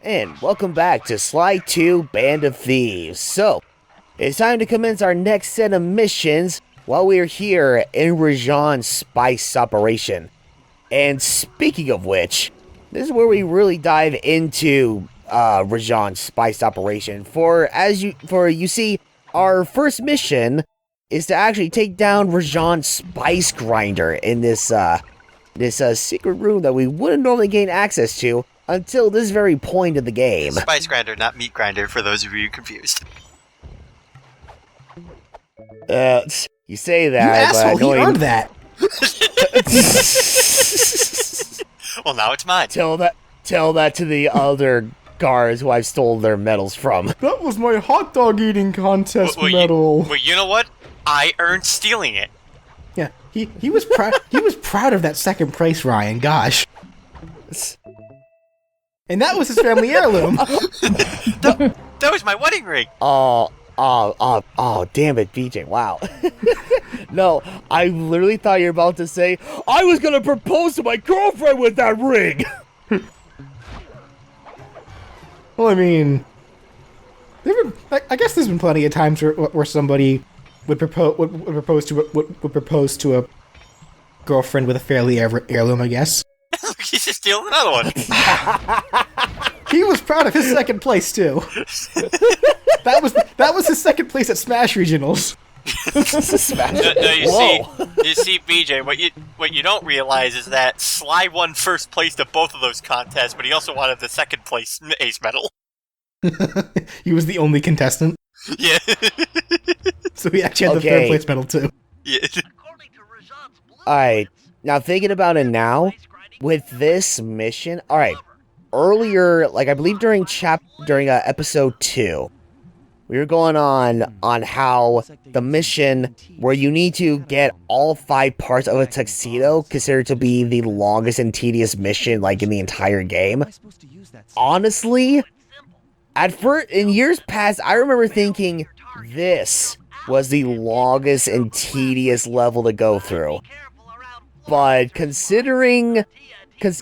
and welcome back to Sly 2 Band of Thieves. So, it's time to commence our next set of missions while we are here in Rajan's spice operation. And speaking of which, this is where we really dive into Rajan's spice operation. For you see, our first mission is to actually take down Rajan's spice grinder in this secret room that we wouldn't normally gain access to until this very point of the game. Spice grinder, not meat grinder, for those of you confused. You say that, you asshole, but he earned that. Well, now it's mine. Tell that to the other guards who I've stolen their medals from. That was my hot dog eating contest medal. Well, you know what? I earned stealing it. Yeah, he was proud. He was proud of that second place, Ryan. Gosh. And that was his family heirloom. That was my wedding ring. Oh, damn it, BJ, wow. No, I literally thought you were about to say, I was gonna propose to my girlfriend with that ring! Well, I mean, I guess there's been plenty of times where somebody would propose to a girlfriend with a family heirloom, I guess. He's just stealing another one. He was proud of his second place too. That was his second place at Smash Regionals. You see, BJ, what you don't realize is that Sly won first place at both of those contests, but he also wanted the second place ace medal. He was the only contestant. Yeah. So he actually had the third place medal too. Yeah. Alright, now thinking about it now, with this mission, alright, earlier, like I believe during episode 2, we were going on how the mission where you need to get all 5 parts of a tuxedo considered to be the longest and tedious mission like in the entire game. Honestly, at first, in years past, I remember thinking this was the longest and tedious level to go through. But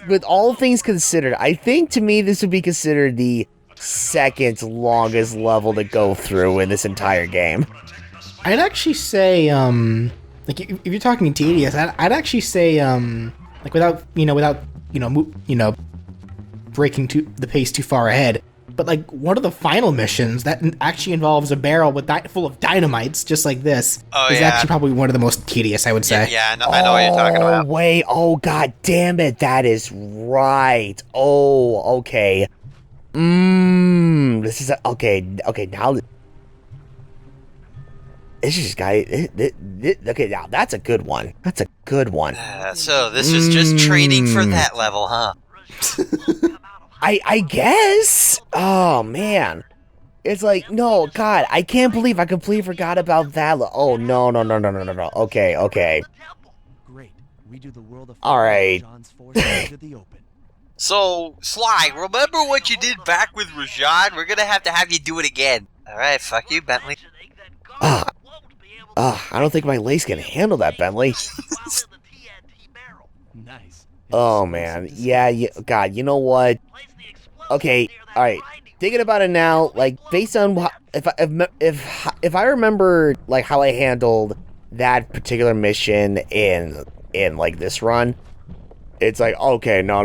with all things considered, I think to me this would be considered the second longest level to go through in this entire game. I'd actually say, like if you're talking tedious, I'd actually say, like without breaking the pace too far ahead. But like one of the final missions that actually involves a barrel full of dynamites, just like this, is actually probably one of the most tedious, I would say. Yeah, I know what you're talking about. Wait, god damn it, that is right. Oh, okay. This is okay, now this is okay, now that's a good one. That's a good one. So this is just training for that level, huh? I guess. Oh man, it's like, no, God, I can't believe I completely forgot about that. Oh no. Okay. Great. We do the world of all right. So, Sly, remember what you did back with Rajan? We're gonna have you do it again. Alright, fuck you, Bentley. I don't think my lace can handle that, Bentley. Nice. Oh, man. Yeah, God, you know what? Okay, alright. Thinking about it now, like, based on if I remember, like, how I handled that particular mission in like, this run, it's like, okay, no,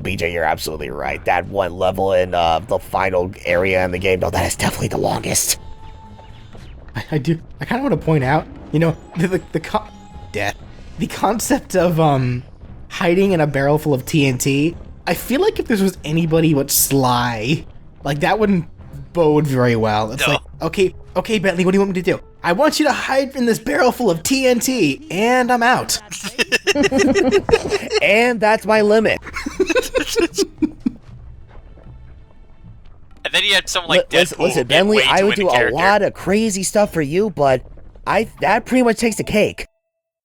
BJ, you're absolutely right. That one level in the final area in the game, no, that is definitely the longest. I kind of want to point out, the concept of hiding in a barrel full of TNT. I feel like if this was anybody but Sly, like that wouldn't bode very well. It's like, okay, Bentley, what do you want me to do? I want you to hide in this barrel full of TNT, and I'm out. And that's my limit. And then you had some like Deadpool. Listen, Bentley, I would do a lot of crazy stuff for you, but that pretty much takes the cake.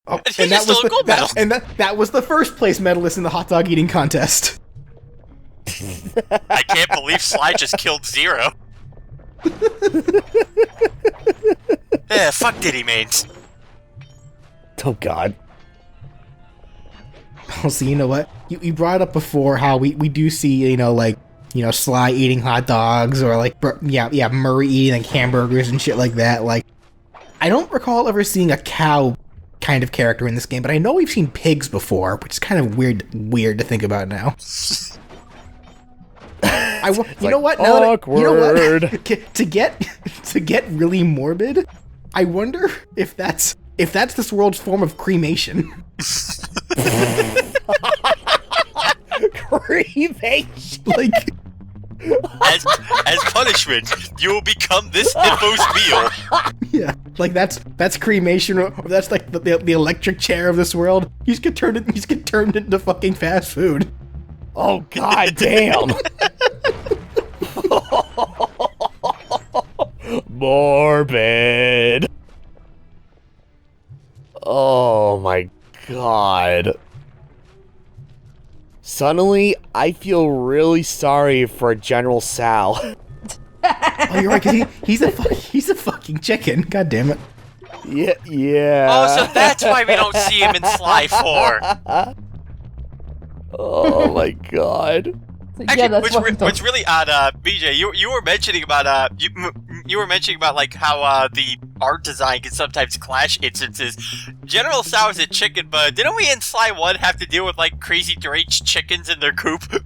Oh, and that was the first place medalist in the hot dog eating contest. I can't believe Sly just killed Zero. Yeah, fuck Diddy mains. Oh God. Oh, so you know what? You brought up before how we do see, like Sly eating hot dogs, or like, Murray eating like hamburgers and shit like that. Like, I don't recall ever seeing a cow kind of character in this game, but I know we've seen pigs before, which is kind of weird to think about now. You know what? To get really morbid, I wonder if that's this world's form of cremation. Cremation. Like, as punishment, you will become this hippo's meal. yeah, like that's cremation. Or that's like the electric chair of this world. He's get turned into fucking fast food. Oh god damn. Morbid. Oh my god. Suddenly, I feel really sorry for General Sal. Oh, you're right, because he's a fucking chicken. God damn it. Yeah. Oh, so that's why we don't see him in Sly 4. Oh my god. Actually, Yeah, that's what's really odd, BJ, you were mentioning about you were mentioning about like how the art design can sometimes clash instances. General Tso is a chicken, but didn't we in Sly 1 have to deal with like crazy deranged chickens in their coop?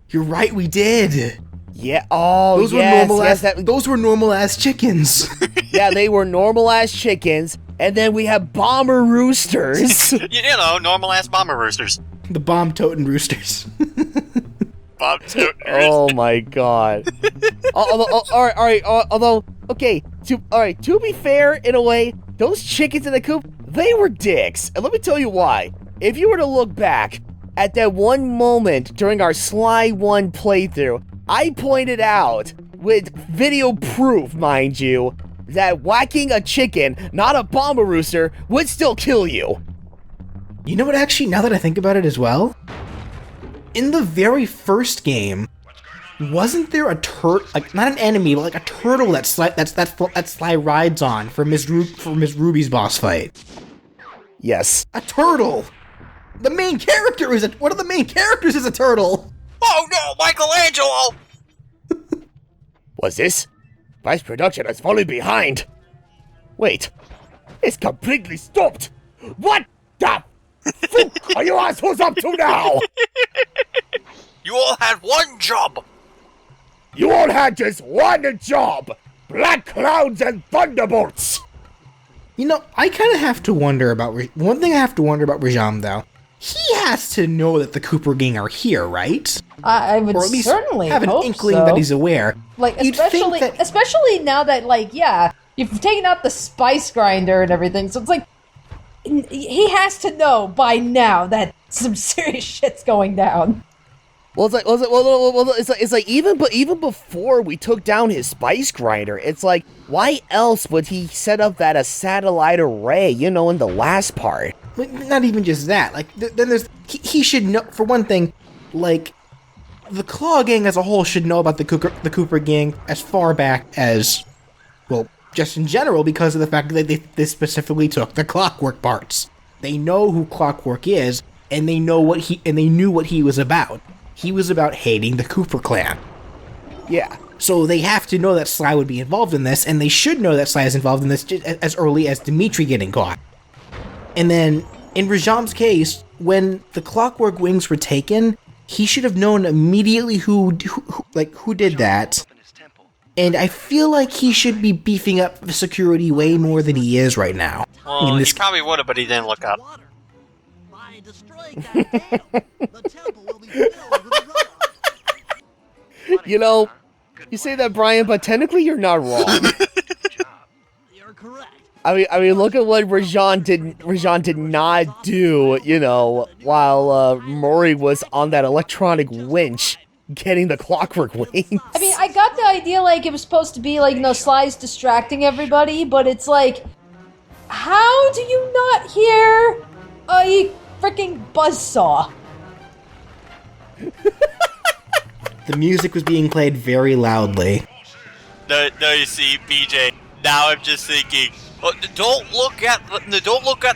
You're right, we did. Yeah. Oh, those were normal ass chickens. Yeah, they were normal ass chickens, and then we have bomber roosters. you know, normal ass bomber roosters. The bomb-toting roosters. Oh my god. To be fair, in a way, those chickens in the coop, they were dicks. And let me tell you why. If you were to look back at that one moment during our Sly 1 playthrough, I pointed out, with video proof, mind you, that whacking a chicken, not a bomber rooster, would still kill you. You know what, actually, now that I think about it as well? In the very first game, wasn't there a like not an enemy, but like a turtle that Sly rides on for Miss Ruby's boss fight? Yes. A turtle! The main character one of the main characters is a turtle! Oh no, Michelangelo! What's this? Vice production has fallen behind. Wait, it's completely stopped. What the fuck are you assholes up to now? You all had one job. You all had just one job. Black clouds and thunderbolts. You know, I kind of have to wonder about one thing. I have to wonder about Rajan, though. He has to know that the Cooper Gang are here, right? I would or at least certainly have an hope inkling so. that he's aware. Like, You'd think that- especially now that, like, yeah, you've taken out the spice grinder and everything, so it's like, he has to know by now that some serious shit's going down. It's like even before we took down his spice grinder, it's like, why else would he set up that a satellite array, in the last part? Like, not even just that. Like, then there's he should know, for one thing, like, the Claw Gang as a whole should know about the Cooper Gang as far back as, well, just in general, because of the fact that they specifically took the Clockwork parts. They know who Clockwork is, and they knew what he was about. He was about hating the Cooper clan. Yeah. So they have to know that Sly would be involved in this, and they should know that Sly is involved in this just as early as Dimitri getting caught. And then, in Rajan's case, when the Clockwork Wings were taken, he should have known immediately who did that. And I feel like he should be beefing up the security way more than he is right now. Well, he probably would have, but he didn't look up. By destroying that dam, the temple will be filled with runoff. You say that, Brian, but technically you're not wrong. You're correct. I mean, look at what Rajan did not do, while Murray was on that electronic winch getting the Clockwork Wings. I mean, I got the idea, like, it was supposed to be, like, Sly's distracting everybody, but it's like, how do you not hear a freaking buzzsaw? The music was being played very loudly. No, you see, BJ. Now I'm just thinking. Don't look at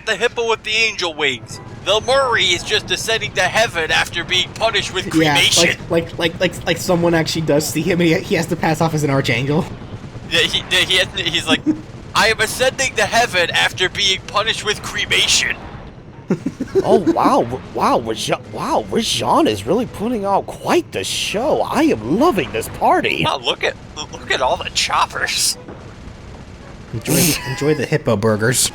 the hippo with the angel wings. The Murray is just descending to heaven after being punished with cremation. Yeah, like someone actually does see him and he has to pass off as an archangel. Yeah, he's like, I am ascending to heaven after being punished with cremation. Oh wow, Rajan is really putting out quite the show. I am loving this party. Wow, look at all the choppers. Enjoy the Hippo burgers.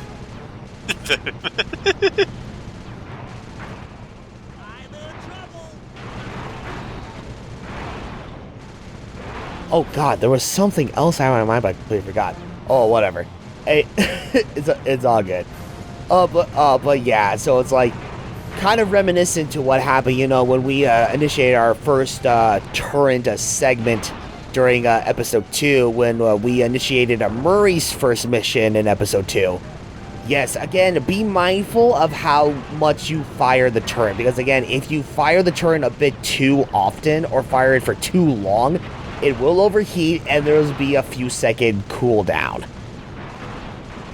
Oh god, there was something else I had in my mind, but I completely forgot. Oh, whatever. Hey, it's all good. But yeah, so it's like kind of reminiscent to what happened, you know, when we initiated our first turret segment during episode 2, when we initiated Murray's first mission in episode 2. Yes, again, be mindful of how much you fire the turret, because again, if you fire the turret a bit too often or fire it for too long, it will overheat and there'll be a few second cooldown.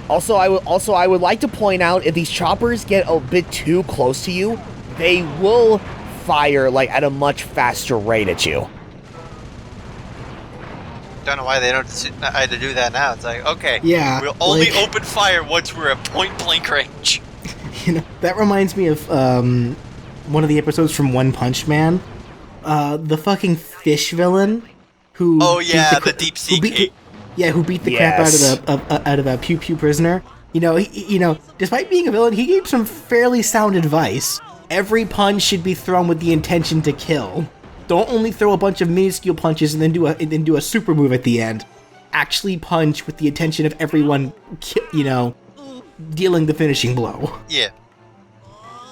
Also, I would like to point out, if these choppers get a bit too close to you, they will fire like at a much faster rate at you. Don't know why they don't decide to do that now. It's like, okay, yeah, we'll only open fire once we're at point blank range. You know, that reminds me of one of the episodes from One Punch Man. The fucking fish villain who. Oh yeah, the deep sea king. Who beat the crap out of a Pew Pew prisoner. You know, despite being a villain, he gave some fairly sound advice. Every punch should be thrown with the intention to kill. Don't only throw a bunch of minuscule punches and then do a super move at the end. Actually punch with the intention of everyone, you know, dealing the finishing blow. Yeah.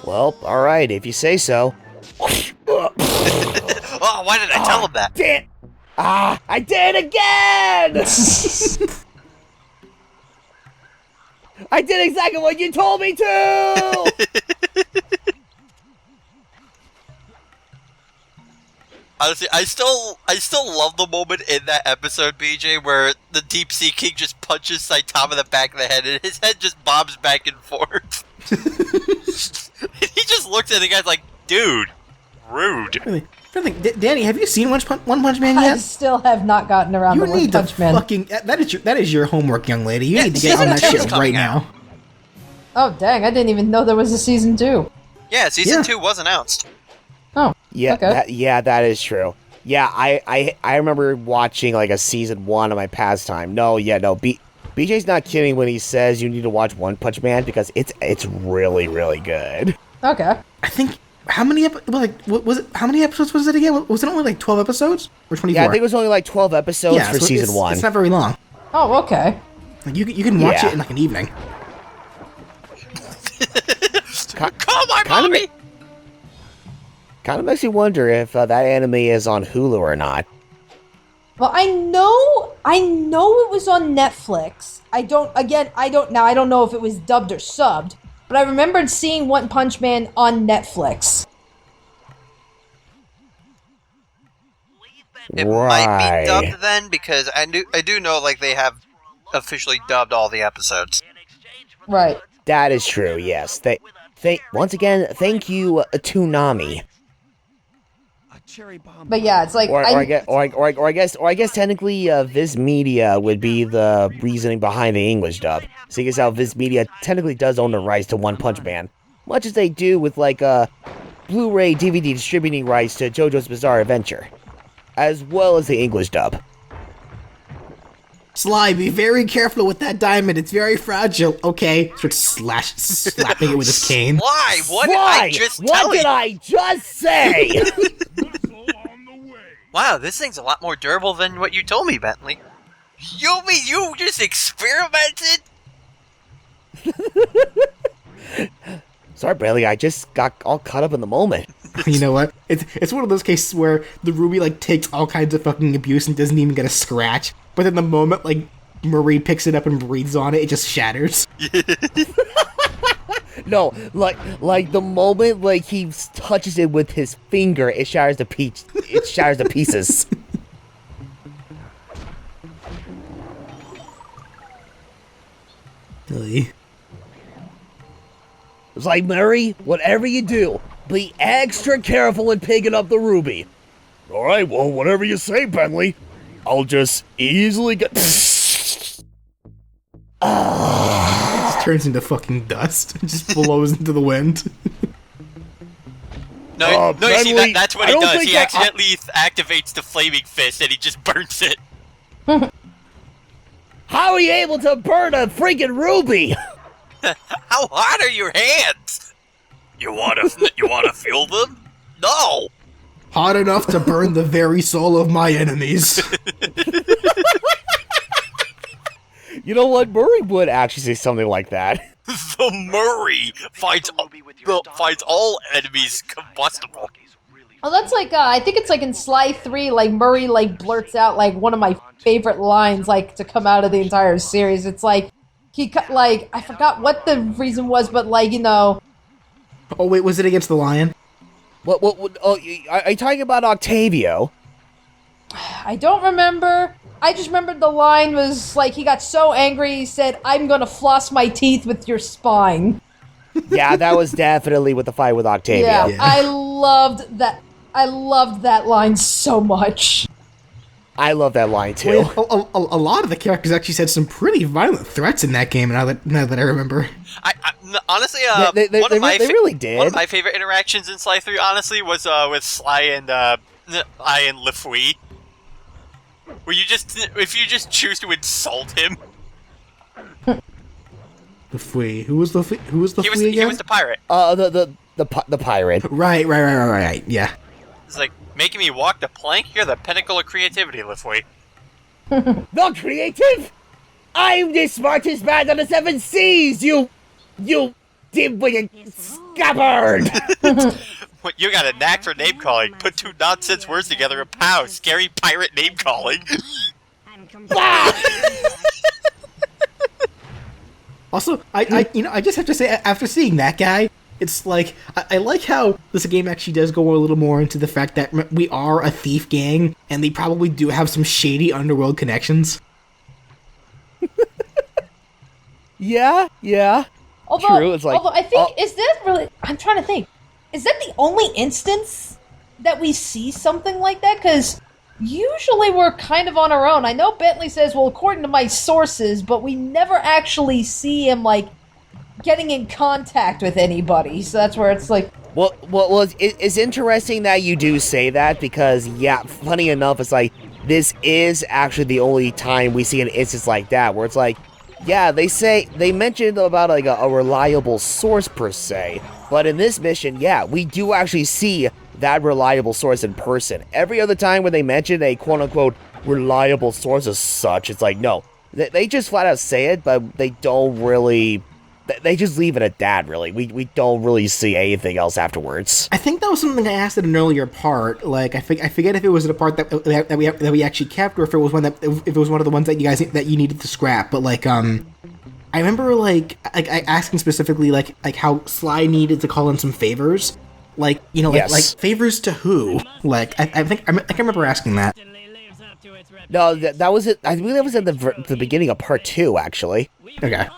Well, all right, if you say so. Oh, why did I tell him that? Damn. I did it again! I did exactly what you told me to! Honestly, I still love the moment in that episode, BJ, where the Deep Sea King just punches Saitama in the back of the head and his head just bobs back and forth. He just looks at the guy's like, dude, rude. Really? Danny, have you seen One Punch Man yet? I still have not gotten around to One Punch Man. That is your homework, young lady. You need to get on that shit right now. Oh dang! I didn't even know there was a season 2. Yeah, season 2 was announced. Oh. Yeah, okay. that is true. Yeah, I remember watching like a season 1 of my pastime. BJ's not kidding when he says you need to watch One Punch Man, because it's really, really good. Okay. I think how many episodes was it again? Was it only like 12 episodes or 24? Yeah, I think it was only like 12 episodes for season 1. It's not very long. Oh, okay. Like you can watch it in like an evening. Come on, mommy! Kind of makes you wonder if that anime is on Hulu or not. Well, I know it was on Netflix. I don't know if it was dubbed or subbed, but I remembered seeing One Punch Man on Netflix. It might be dubbed then, because I do know like they have officially dubbed all the episodes. Right. That is true. Yes. Once again, thank you, Toonami. But yeah, it's like I guess technically Viz Media would be the reasoning behind the English dub. Seeing as how Viz Media technically does own the rights to One Punch Man, much as they do with like Blu-ray DVD distributing rights to JoJo's Bizarre Adventure, as well as the English dub. Sly, be very careful with that diamond. It's very fragile. Okay, starts slapping it with his cane. Why? What did I just tell you? What did I just say? Wow, this thing's a lot more durable than what you told me, Bentley. You mean you just experimented? Sorry, Bradley, I just got all caught up in the moment. You know what? It's one of those cases where the Ruby like takes all kinds of fucking abuse and doesn't even get a scratch. But in the moment, like, Marie picks it up and breathes on it, it just shatters. No, like the moment like he touches it with his finger, it shatters to pieces. Really? It's like, Murray, whatever you do, be extra careful in picking up the ruby. Alright, well, whatever you say, Bentley. I'll just easily get... It just turns into fucking dust. It just blows into the wind. No, you see, Bentley, that's what I he don't does. think He accidentally activates the flaming fist and he just burns it. How are you able to burn a freaking ruby? How hot are your hands? You wanna feel them? No! Hot enough to burn the very soul of my enemies. You know what? Murray would actually say something like that. The Murray finds all enemies combustible. Oh, that's like, I think it's like in Sly 3, like, Murray, like, blurts out, like, one of my favorite lines, like, to come out of the entire series. It's like, like, I forgot what the reason was, but, like, you know... Oh, wait, was it against the lion? What, are you talking about Octavio? I don't remember. I just remembered the line was, like, he got so angry, he said, I'm gonna floss my teeth with your spine. Yeah, that was definitely with the fight with Octavio. Yeah, I loved that. I loved that line so much. I love that line too. Well, a lot of the characters actually said some pretty violent threats in that game. Now that I remember, Honestly, they really did. One of my favorite interactions in Sly 3, honestly, was with Sly and Lefouille. Where if you just choose to insult him. Lefouille. Who was Lefouille? Again? He was the pirate. The pirate. Right. Yeah. It's like making me walk the plank. You're the pinnacle of creativity, Lefouille. Not creative. I'm the smartest man on the 7 seas. You dim-witted scabbard. What, you got a knack for name calling. Put two nonsense words together and pow, scary pirate name calling. Also, I just have to say, after seeing that guy, it's like, I like how this game actually does go a little more into the fact that we are a thief gang, and they probably do have some shady underworld connections. Yeah. Although, True. It's like, although I think, is that really, I'm trying to think, is that the only instance that we see something like that? Because usually we're kind of on our own. I know Bentley says, well, according to my sources, but we never actually see him, like, getting in contact with anybody. So that's where it's like... Well, it's interesting that you do say that because, yeah, funny enough, it's like, this is actually the only time we see an instance like that, where it's like, yeah, they mentioned about, like, a reliable source, per se, but in this mission, yeah, we do actually see that reliable source in person. Every other time when they mention a quote-unquote reliable source as such, it's like, no, they just flat out say it, but they don't really... They just leave it at that, really. We don't really see anything else afterwards. I think that was something I asked in an earlier part. Like, I forget if it was a part that we actually kept, or if it was one of the ones that you needed to scrap. But like, I remember like I asking specifically like how Sly needed to call in some favors. Like, you know, like, yes. like favors to who? Like, I remember asking that. No, that was it. I believe that was at the beginning of part 2, actually. Okay.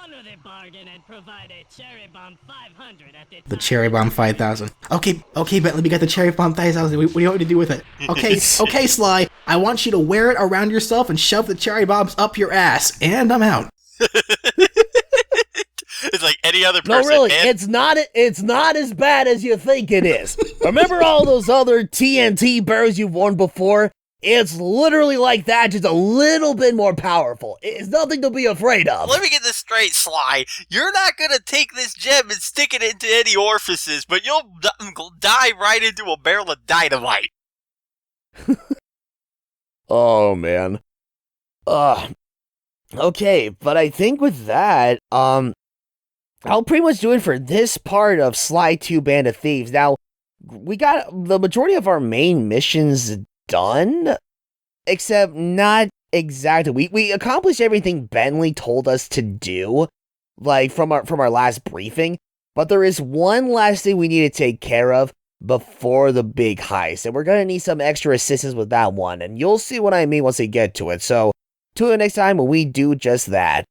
The Cherry Bomb 5000. Okay, Bentley, we got the Cherry Bomb 5000. What do you want me to do with it? Okay, Sly, I want you to wear it around yourself and shove the cherry bombs up your ass. And I'm out. It's like any other person. No, really, it's not as bad as you think it is. Remember all those other TNT barrels you've worn before? It's literally like that, just a little bit more powerful. It's nothing to be afraid of. Let me get this straight, Sly. You're not gonna take this gem and stick it into any orifices, but you'll die right into a barrel of dynamite. Oh, man. Okay, but I think with that, I'll pretty much do it for this part of Sly 2 Band of Thieves. Now, we got the majority of our main missions done, except not exactly. We accomplished everything Bentley told us to do, like from our last briefing, but there is one last thing we need to take care of before the big heist, and we're gonna need some extra assistance with that one, and you'll see what I mean once we get to it. So tune in next time when we do just that.